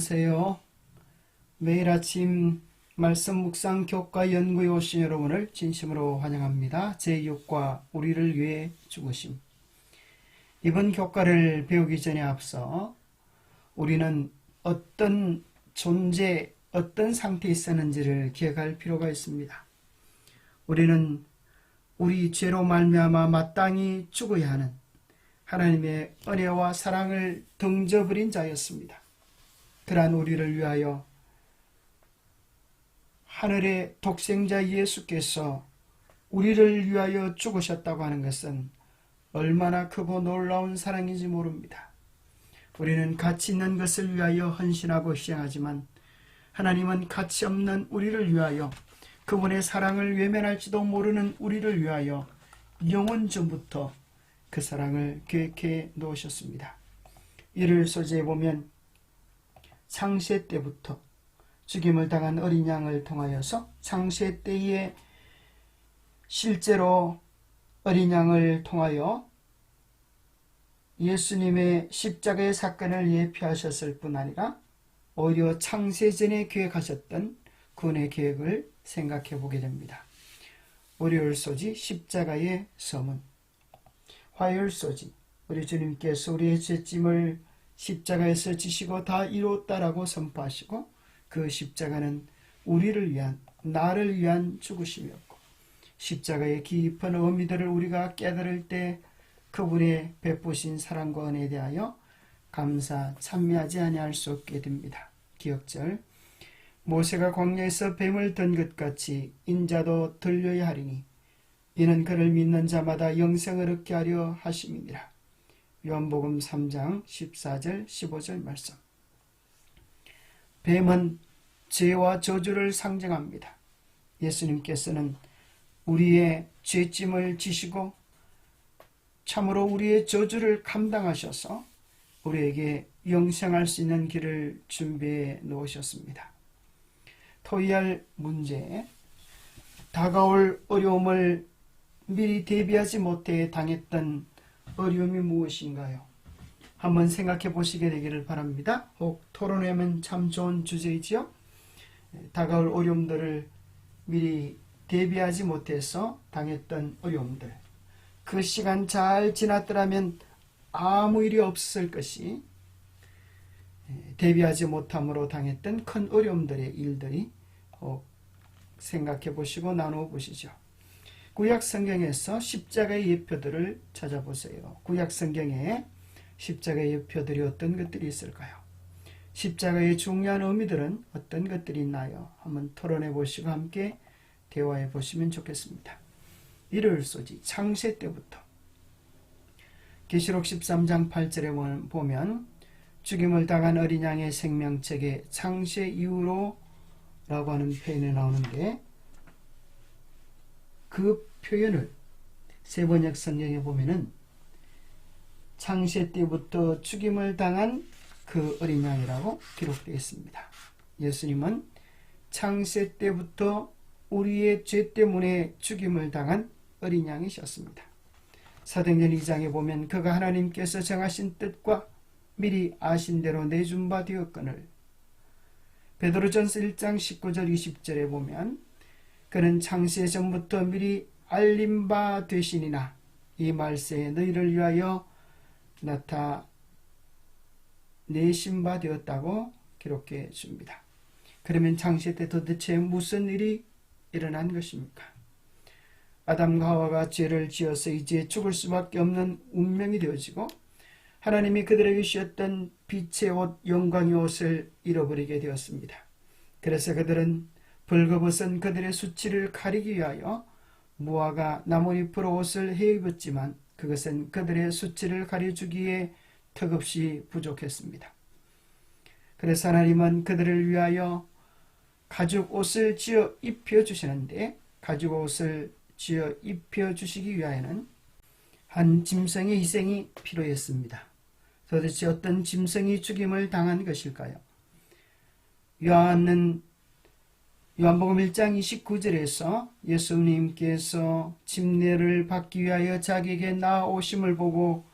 안녕하세요. 매일 아침 말씀 묵상 교과 연구에 오신 여러분을 진심으로 환영합니다. 제6과 우리를 위해 죽으심. 이번 교과를 배우기 전에 앞서 우리는 어떤 존재, 어떤 상태에 있었는지를 기억할 필요가 있습니다. 우리는 우리 죄로 말미암아 마땅히 죽어야 하는 하나님의 은혜와 사랑을 등져버린 자였습니다. 그러한 우리를 위하여 하늘의 독생자 예수께서 우리를 위하여 죽으셨다고 하는 것은 얼마나 크고 놀라운 사랑인지 모릅니다. 우리는 가치 있는 것을 위하여 헌신하고 희생하지만 하나님은 가치 없는 우리를 위하여 그분의 사랑을 외면할지도 모르는 우리를 위하여 영원 전부터 그 사랑을 계획해 놓으셨습니다. 이를 소재에 보면 창세 때부터 죽임을 당한 어린 양을 통하여서 창세 때에 실제로 어린 양을 통하여 예수님의 십자가의 사건을 예표하셨을 뿐 아니라 오히려 창세전에 계획하셨던 구원의 계획을 생각해 보게 됩니다. 월요일 소지 십자가의 서문, 화요일 소지 우리 주님께서 우리의 죄짐을 십자가에서 지시고 다 이뤘다라고 선포하시고 그 십자가는 우리를 위한, 나를 위한 죽으심이었고 십자가의 깊은 의미들을 우리가 깨달을 때 그분의 베푸신 사랑과 은혜에 대하여 감사 찬미하지 아니할 수 없게 됩니다. 기억절 모세가 광야에서 뱀을 든 것 같이 인자도 들려야 하리니 이는 그를 믿는 자마다 영생을 얻게 하려 하심이니라. 요한복음 3장 14절 15절 말씀. 뱀은 죄와 저주를 상징합니다. 예수님께서는 우리의 죄짐을 지시고 참으로 우리의 저주를 감당하셔서 우리에게 영생할 수 있는 길을 준비해 놓으셨습니다. 토의할 문제, 다가올 어려움을 미리 대비하지 못해 당했던 어려움이 무엇인가요? 한번 생각해 보시게 되기를 바랍니다. 혹 토론하면 참 좋은 주제이지요. 다가올 어려움들을 미리 대비하지 못해서 당했던 어려움들, 그 시간 잘 지났더라면 아무 일이 없을 것이 대비하지 못함으로 당했던 큰 어려움들의 일들이 혹 생각해 보시고 나누어 보시죠. 구약 성경에서 십자가의 예표들을 찾아보세요. 구약 성경에 십자가의 예표들이 어떤 것들이 있을까요? 십자가의 중요한 의미들은 어떤 것들이 있나요? 한번 토론해 보시고 함께 대화해 보시면 좋겠습니다. 일요일 소지 창세 때부터 계시록 13장 8절에 보면 죽임을 당한 어린 양의 생명책에 창세 이후로 라고 하는 표현이 나오는데 그 표현을 세번역 성경에 보면은 창세 때부터 죽임을 당한 그 어린 양이라고 기록되어 있습니다. 예수님은 창세 때부터 우리의 죄 때문에 죽임을 당한 어린 양이셨습니다. 사도행전 2장에 보면 그가 하나님께서 정하신 뜻과 미리 아신 대로 내준 바 되었거늘, 베드로전서 1장 19절 20절에 보면 그는 창세 전부터 미리 알림 바 되시니나 이 말세에 너희를 위하여 나타내신 바 되었다고 기록해 줍니다. 그러면 창세 때 도대체 무슨 일이 일어난 것입니까? 아담과 하와가 죄를 지어서 이제 죽을 수밖에 없는 운명이 되어지고 하나님이 그들에게 주셨던 빛의 옷, 영광의 옷을 잃어버리게 되었습니다. 그래서 그들은 벌거벗은 그들의 수치를 가리기 위하여 무화과 나뭇잎으로 옷을 헤입었지만 그것은 그들의 수치를 가려주기에 턱없이 부족했습니다. 그래서 하나님은 그들을 위하여 가죽 옷을 지어 입혀주시는데 가죽 옷을 지어 입혀주시기 위하여는 한 짐승의 희생이 필요했습니다. 도대체 어떤 짐승이 죽임을 당한 것일까요? 요한복음 1장 29절에서 예수님께서 침례를 받기 위하여 자기에게 나아오심을 보고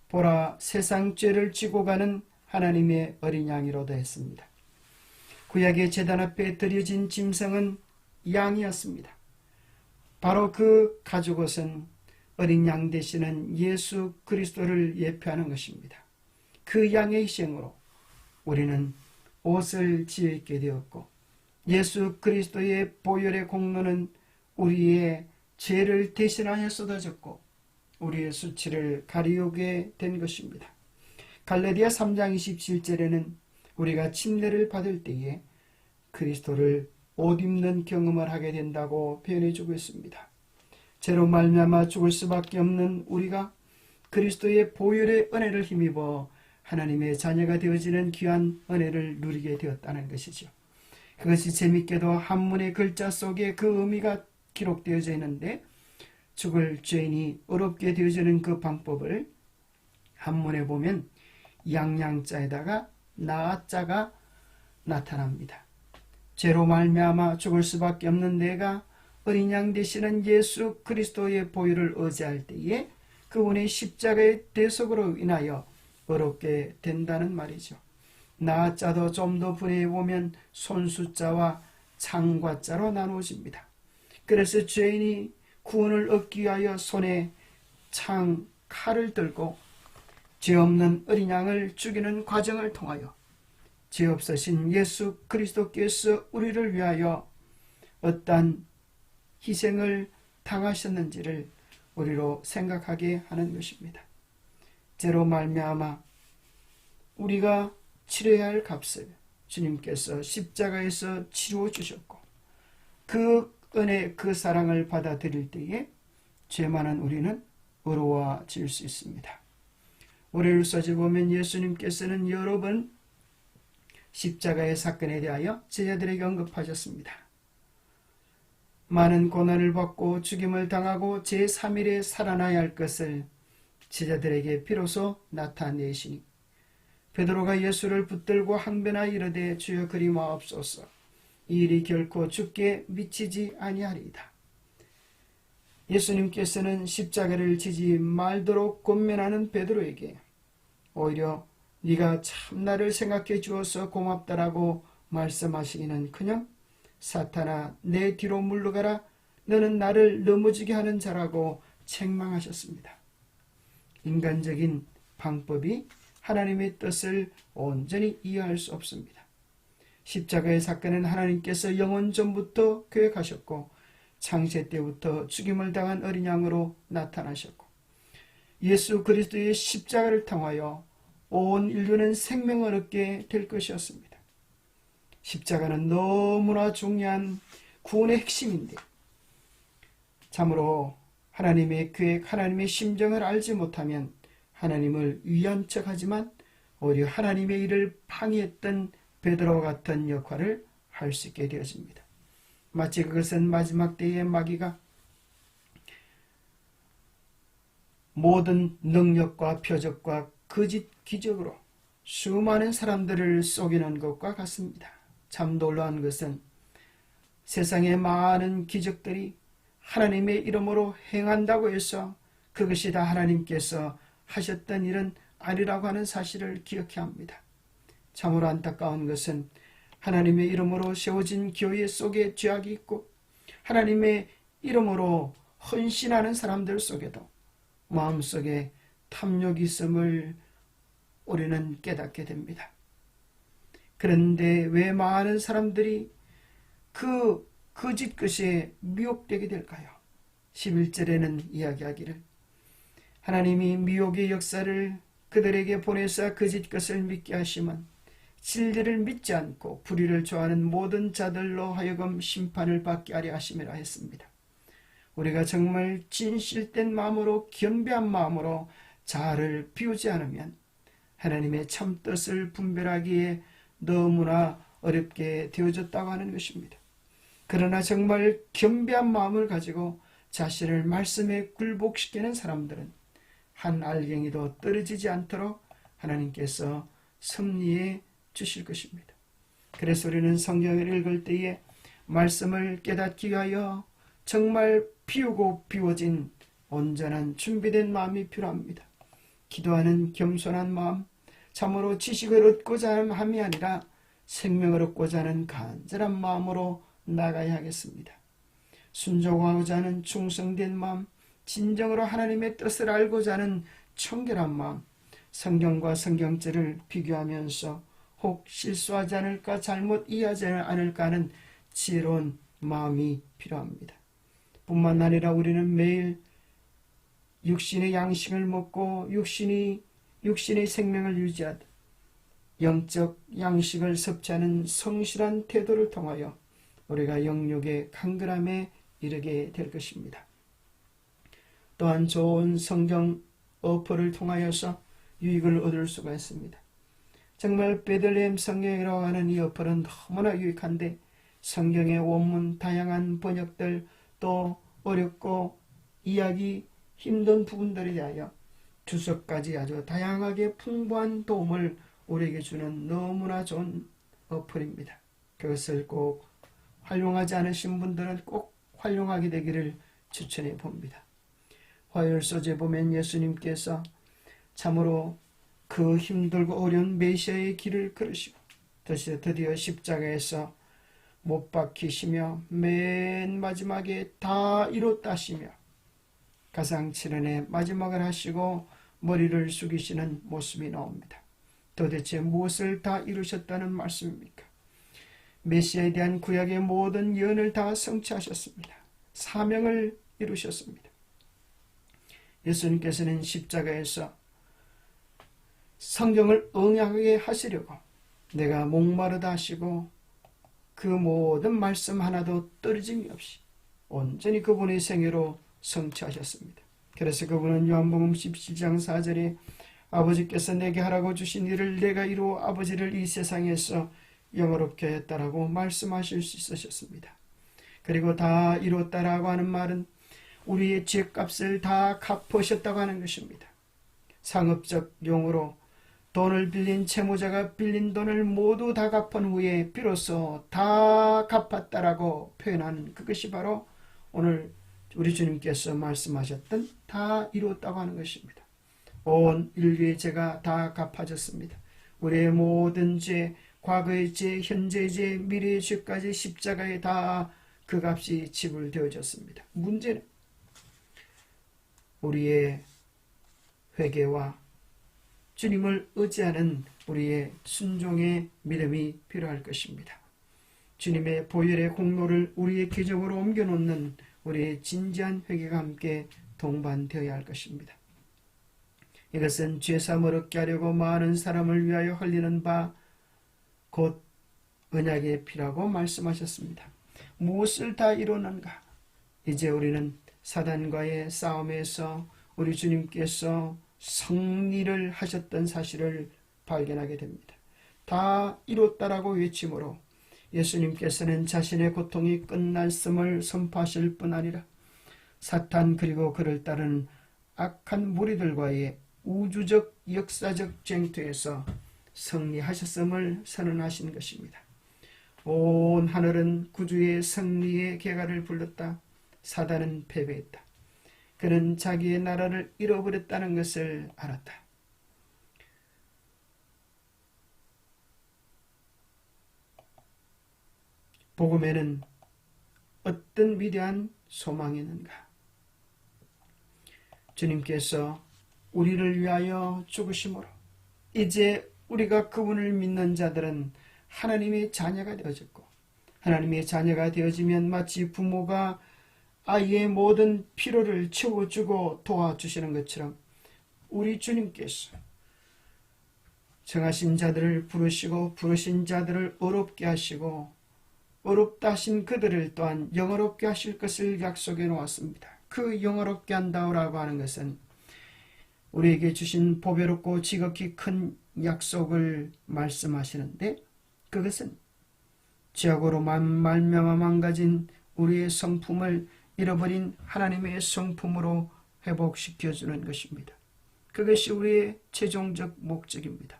보라 세상 죄를 지고 가는 하나님의 어린 양이로다 했습니다. 구약의 제단 앞에 드려진 짐승은 양이었습니다. 바로 그 가죽옷은 어린 양 되시는 예수 그리스도를 예표하는 것입니다. 그 양의 희생으로 우리는 옷을 지어 입게 되었고, 예수 그리스도의 보혈의 공로는 우리의 죄를 대신하여 쏟아졌고 우리의 수치를 가리우게 된 것입니다. 갈라디아 3장 27절에는 우리가 침례를 받을 때에 그리스도를 옷 입는 경험을 하게 된다고 표현해 주고 있습니다. 죄로 말미암아 죽을 수밖에 없는 우리가 그리스도의 보혈의 은혜를 힘입어 하나님의 자녀가 되어지는 귀한 은혜를 누리게 되었다는 것이죠. 그것이 재밌게도 한문의 글자 속에 그 의미가 기록되어져 있는데, 죽을 죄인이 어렵게 되어지는 그 방법을 한문에 보면 양양자에다가 나자가 나타납니다. 죄로 말미암아 죽을 수밖에 없는 내가 어린 양 되시는 예수 그리스도의 보혈을 의지할 때에 그분의 십자가의 대속으로 인하여 어렵게 된다는 말이죠. 나자도 좀 더 분해해보면 손수자와 창과자로 나누어집니다. 그래서 죄인이 구원을 얻기 위하여 손에 창, 칼을 들고 죄 없는 어린 양을 죽이는 과정을 통하여 죄 없으신 예수 그리스도께서 우리를 위하여 어떠한 희생을 당하셨는지를 우리로 생각하게 하는 것입니다. 죄로 말미암아 우리가 치러야 할 값을 주님께서 십자가에서 치루어 주셨고, 그 은혜, 그 사랑을 받아들일 때에 죄 많은 우리는 의로워질 수 있습니다. 오레일서지 보면 예수님께서는 여러 번 십자가의 사건에 대하여 제자들에게 언급하셨습니다. 많은 고난을 받고 죽임을 당하고 제3일에 살아나야 할 것을 제자들에게 비로소 나타내시니 베드로가 예수를 붙들고 항변하여 이르되 주여 그리 마옵소서, 이 일이 결코 죽게 미치지 아니하리이다. 예수님께서는 십자가를 지지 말도록 권면하는 베드로에게 오히려 네가 참 나를 생각해 주어서 고맙다라고 말씀하시기는커녕 사탄아 내 뒤로 물러가라, 너는 나를 넘어지게 하는 자라고 책망하셨습니다. 인간적인 방법이 하나님의 뜻을 온전히 이해할 수 없습니다. 십자가의 사건은 하나님께서 영원 전부터 계획하셨고 창세 때부터 죽임을 당한 어린 양으로 나타나셨고, 예수 그리스도의 십자가를 통하여 온 인류는 생명을 얻게 될 것이었습니다. 십자가는 너무나 중요한 구원의 핵심인데, 참으로 하나님의 계획, 하나님의 심정을 알지 못하면 하나님을 위한 척하지만 오히려 하나님의 일을 방해했던 베드로와 같은 역할을 할 수 있게 되어집니다. 마치 그것은 마지막 때의 마귀가 모든 능력과 표적과 거짓 기적으로 수많은 사람들을 속이는 것과 같습니다. 참 놀라운 것은 세상의 많은 기적들이 하나님의 이름으로 행한다고 해서 그것이 다 하나님께서 하셨던 일은 아니라고 하는 사실을 기억해야 합니다. 참으로 안타까운 것은 하나님의 이름으로 세워진 교회 속에 죄악이 있고 하나님의 이름으로 헌신하는 사람들 속에도 마음속에 탐욕이 있음을 우리는 깨닫게 됩니다. 그런데 왜 많은 사람들이 그 거짓 것에 미혹되게 될까요? 11절에는 이야기하기를 하나님이 미혹의 역사를 그들에게 보내사 거짓 것을 믿게 하시면 진리를 믿지 않고 불의를 좋아하는 모든 자들로 하여금 심판을 받게 하려 하심이라 했습니다. 우리가 정말 진실된 마음으로 겸비한 마음으로 자아를 비우지 않으면 하나님의 참 뜻을 분별하기에 너무나 어렵게 되어졌다고 하는 것입니다. 그러나 정말 겸비한 마음을 가지고 자신을 말씀에 굴복시키는 사람들은 한 알갱이도 떨어지지 않도록 하나님께서 섭리해 주실 것입니다. 그래서 우리는 성경을 읽을 때에 말씀을 깨닫기 위하여 정말 비우고 비워진 온전한 준비된 마음이 필요합니다. 기도하는 겸손한 마음, 참으로 지식을 얻고자 함이 아니라 생명을 얻고자 하는 간절한 마음으로 나가야 하겠습니다. 순종하고자 하는 충성된 마음, 진정으로 하나님의 뜻을 알고자 하는 청결한 마음, 성경과 성경죄를 비교하면서 혹 실수하지 않을까, 잘못 이해하지 않을까 하는 지혜로운 마음이 필요합니다. 뿐만 아니라 우리는 매일 육신의 양식을 먹고 육신의 생명을 유지하듯 영적 양식을 섭취하는 성실한 태도를 통하여 우리가 영육의 강건함에 이르게 될 것입니다. 또한 좋은 성경 어퍼를 통하여서 유익을 얻을 수가 있습니다. 정말 베들레헴 성경이라고 하는 이 어퍼는 너무나 유익한데 성경의 원문 다양한 번역들, 또 어렵고 이해하기 힘든 부분들에 대하여 주석까지 아주 다양하게 풍부한 도움을 우리에게 주는 너무나 좋은 어플입니다. 그것을 꼭 활용하지 않으신 분들은 꼭 활용하게 되기를 추천해 봅니다. 화요일 소재 보면 예수님께서 참으로 그 힘들고 어려운 메시아의 길을 걸으시고 드디어 십자가에서 못 박히시며 맨 마지막에 다 이뤘다 하시며 가상칠언의 마지막을 하시고 머리를 숙이시는 모습이 나옵니다. 도대체 무엇을 다 이루셨다는 말씀입니까? 메시아에 대한 구약의 모든 예언을 다 성취하셨습니다. 사명을 이루셨습니다. 예수님께서는 십자가에서 성경을 응하게 하시려고 내가 목마르다 하시고 그 모든 말씀 하나도 떨어짐이 없이 온전히 그분의 생애로 성취하셨습니다. 그래서 그분은 요한복음 17장 4절에 아버지께서 내게 하라고 주신 일을 내가 이루어 아버지를 이 세상에서 영화롭게 했다라고 말씀하실 수 있으셨습니다. 그리고 다 이뤘다라고 하는 말은 우리의 죄값을 다 갚으셨다고 하는 것입니다. 상업적 용어로 돈을 빌린 채무자가 빌린 돈을 모두 다 갚은 후에 비로소 다 갚았다라고 표현하는 그것이 바로 오늘 우리 주님께서 말씀하셨던 다 이뤘다고 하는 것입니다. 온 인류의 죄가 다 갚아졌습니다. 우리의 모든 죄, 과거의 죄, 현재의 죄, 미래의 죄까지 십자가에 다 그 값이 지불되어졌습니다. 문제는 우리의 회개와 주님을 의지하는 우리의 순종의 믿음이 필요할 것입니다. 주님의 보혈의 공로를 우리의 계정으로 옮겨놓는 우리의 진지한 회개가 함께 동반되어야 할 것입니다. 이것은 죄사함을 얻게 하려고 많은 사람을 위하여 흘리는 바 곧 언약의 피라고 말씀하셨습니다. 무엇을 다 이루는가? 이제 우리는 사단과의 싸움에서 우리 주님께서 승리를 하셨던 사실을 발견하게 됩니다. 다 이뤘다라고 외침으로 예수님께서는 자신의 고통이 끝났음을 선포하실 뿐 아니라 사탄 그리고 그를 따르는 악한 무리들과의 우주적 역사적 쟁투에서 승리하셨음을 선언하신 것입니다. 온 하늘은 구주의 승리의 개가를 불렀다. 사단은 패배했다. 그는 자기의 나라를 잃어버렸다는 것을 알았다. 복음에는 어떤 위대한 소망이 있는가? 주님께서 우리를 위하여 죽으심으로 이제 우리가 그분을 믿는 자들은 하나님의 자녀가 되어졌고, 하나님의 자녀가 되어지면 마치 부모가 아이의 모든 필요를 채워주고 도와주시는 것처럼 우리 주님께서 정하신 자들을 부르시고 부르신 자들을 어렵게 하시고 어렵다 하신 그들을 또한 영어롭게 하실 것을 약속해 놓았습니다. 그 영어롭게 한다고 하는 것은 우리에게 주신 보배롭고 지극히 큰 약속을 말씀하시는데, 그것은 죄악으로 말미암아 망가진 우리의 성품을 잃어버린 하나님의 성품으로 회복시켜주는 것입니다. 그것이 우리의 최종적 목적입니다.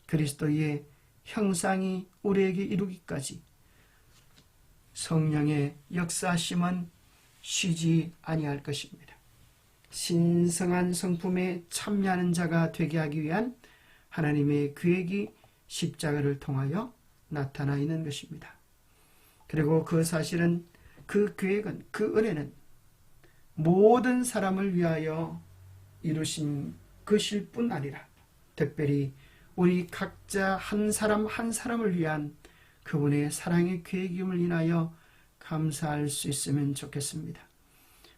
그리스도의 형상이 우리에게 이루기까지 성령의 역사심은 쉬지 아니할 것입니다. 신성한 성품에 참여하는 자가 되게 하기 위한 하나님의 계획이 십자가를 통하여 나타나 있는 것입니다. 그리고 그 사실은, 그 계획은, 그 은혜는 모든 사람을 위하여 이루신 것일 뿐 아니라 특별히 우리 각자 한 사람 한 사람을 위한 그분의 사랑의 계획임을 인하여 감사할 수 있으면 좋겠습니다.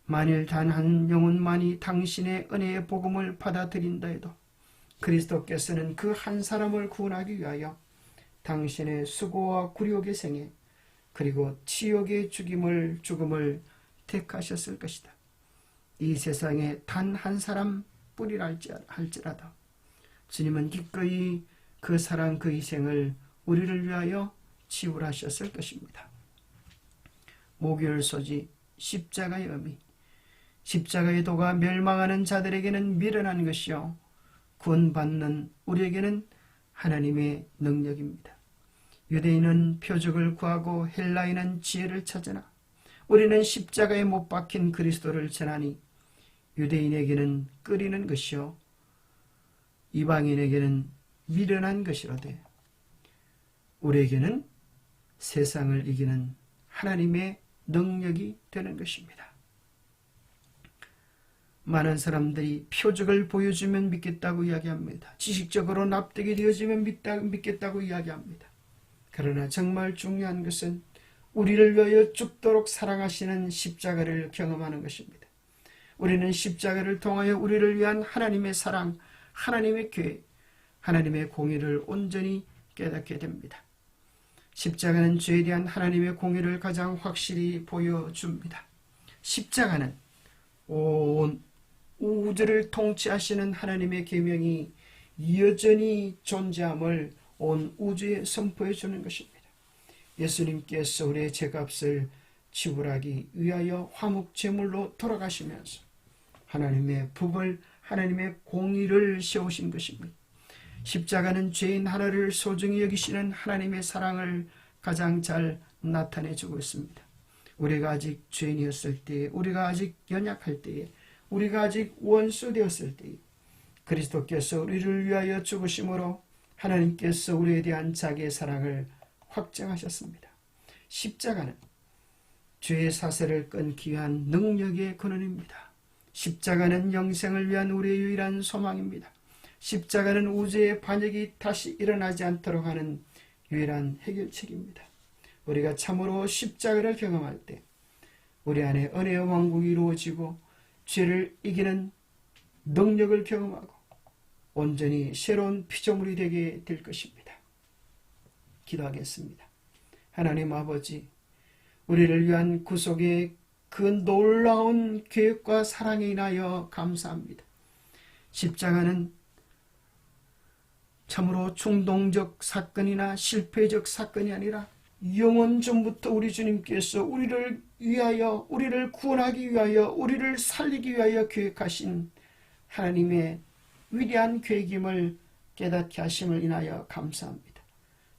만일 단 한 영혼만이 당신의 은혜의 복음을 받아들인다 해도 그리스도께서는 그 한 사람을 구원하기 위하여 당신의 수고와 굴욕의 생애 그리고 치욕의 죽음을 택하셨을 것이다. 이 세상에 단 한 사람뿐이라 할지라도 주님은 기꺼이 그 사랑 그 희생을 우리를 위하여 지불하셨을 것입니다. 목요일 소지 십자가의 의미. 십자가의 도가 멸망하는 자들에게는 미련한 것이요 구원받는 우리에게는 하나님의 능력입니다. 유대인은 표적을 구하고 헬라인은 지혜를 찾으나 우리는 십자가에 못 박힌 그리스도를 전하니 유대인에게는 끓이는 것이요 이방인에게는 미련한 것이로되 우리에게는 세상을 이기는 하나님의 능력이 되는 것입니다. 많은 사람들이 표적을 보여주면 믿겠다고 이야기합니다. 지식적으로 납득이 되어지면 믿겠다고 이야기합니다. 그러나 정말 중요한 것은 우리를 위하여 죽도록 사랑하시는 십자가를 경험하는 것입니다. 우리는 십자가를 통하여 우리를 위한 하나님의 사랑, 하나님의 계획, 하나님의 공의를 온전히 깨닫게 됩니다. 십자가는 죄에 대한 하나님의 공의를 가장 확실히 보여줍니다. 십자가는 온 우주를 통치하시는 하나님의 계명이 여전히 존재함을 온 우주에 선포해 주는 것입니다. 예수님께서 우리의 죄값을 지불하기 위하여 화목제물로 돌아가시면서 하나님의 법을, 하나님의 공의를 세우신 것입니다. 십자가는 죄인 하나를 소중히 여기시는 하나님의 사랑을 가장 잘 나타내주고 있습니다. 우리가 아직 죄인이었을 때에, 우리가 아직 연약할 때에, 우리가 아직 원수 되었을 때에 그리스도께서 우리를 위하여 죽으심으로 하나님께서 우리에 대한 자기의 사랑을 확증하셨습니다. 십자가는 죄의 사슬을 끊기 위한 능력의 근원입니다. 십자가는 영생을 위한 우리의 유일한 소망입니다. 십자가는 우주의 반역이 다시 일어나지 않도록 하는 유일한 해결책입니다. 우리가 참으로 십자가를 경험할 때 우리 안에 은혜의 왕국이 이루어지고 죄를 이기는 능력을 경험하고 온전히 새로운 피조물이 되게 될 것입니다. 기도하겠습니다. 하나님 아버지, 우리를 위한 구속의 그 놀라운 계획과 사랑에 인하여 감사합니다. 십자가는 참으로 충동적 사건이나 실패적 사건이 아니라 영원 전부터 우리 주님께서 우리를 위하여, 우리를 구원하기 위하여, 우리를 살리기 위하여 계획하신 하나님의 위대한 계획임을 깨닫게 하심을 인하여 감사합니다.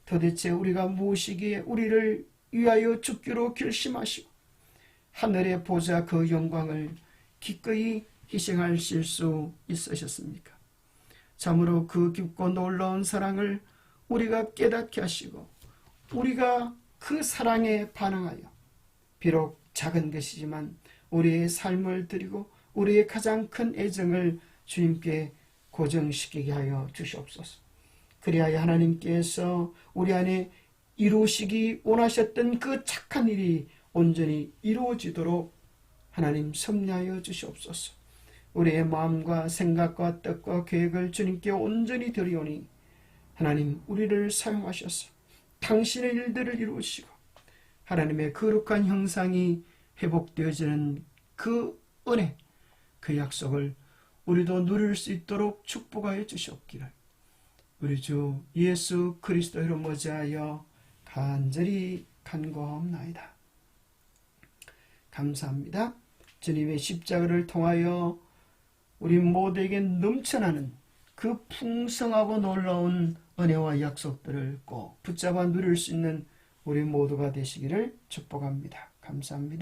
도대체 우리가 무엇이기에 우리를 위하여 죽기로 결심하시고 하늘의 보좌 그 영광을 기꺼이 희생하실 수 있으셨습니까? 참으로 그 깊고 놀라운 사랑을 우리가 깨닫게 하시고 우리가 그 사랑에 반응하여 비록 작은 것이지만 우리의 삶을 드리고 우리의 가장 큰 애정을 주님께 고정시키게 하여 주시옵소서. 그리하여 하나님께서 우리 안에 이루시기 원하셨던 그 착한 일이 온전히 이루어지도록 하나님 섭리하여 주시옵소서. 우리의 마음과 생각과 뜻과 계획을 주님께 온전히 드리오니 하나님 우리를 사용하셔서 당신의 일들을 이루시고 하나님의 거룩한 형상이 회복되어지는 그 은혜, 그 약속을 우리도 누릴 수 있도록 축복하여 주시옵기를 우리 주 예수 그리스도 이름 모자하여 간절히 간구하옵나이다. 감사합니다. 주님의 십자가를 통하여 우리 모두에게 넘쳐나는 그 풍성하고 놀라운 은혜와 약속들을 꼭 붙잡아 누릴 수 있는 우리 모두가 되시기를 축복합니다. 감사합니다.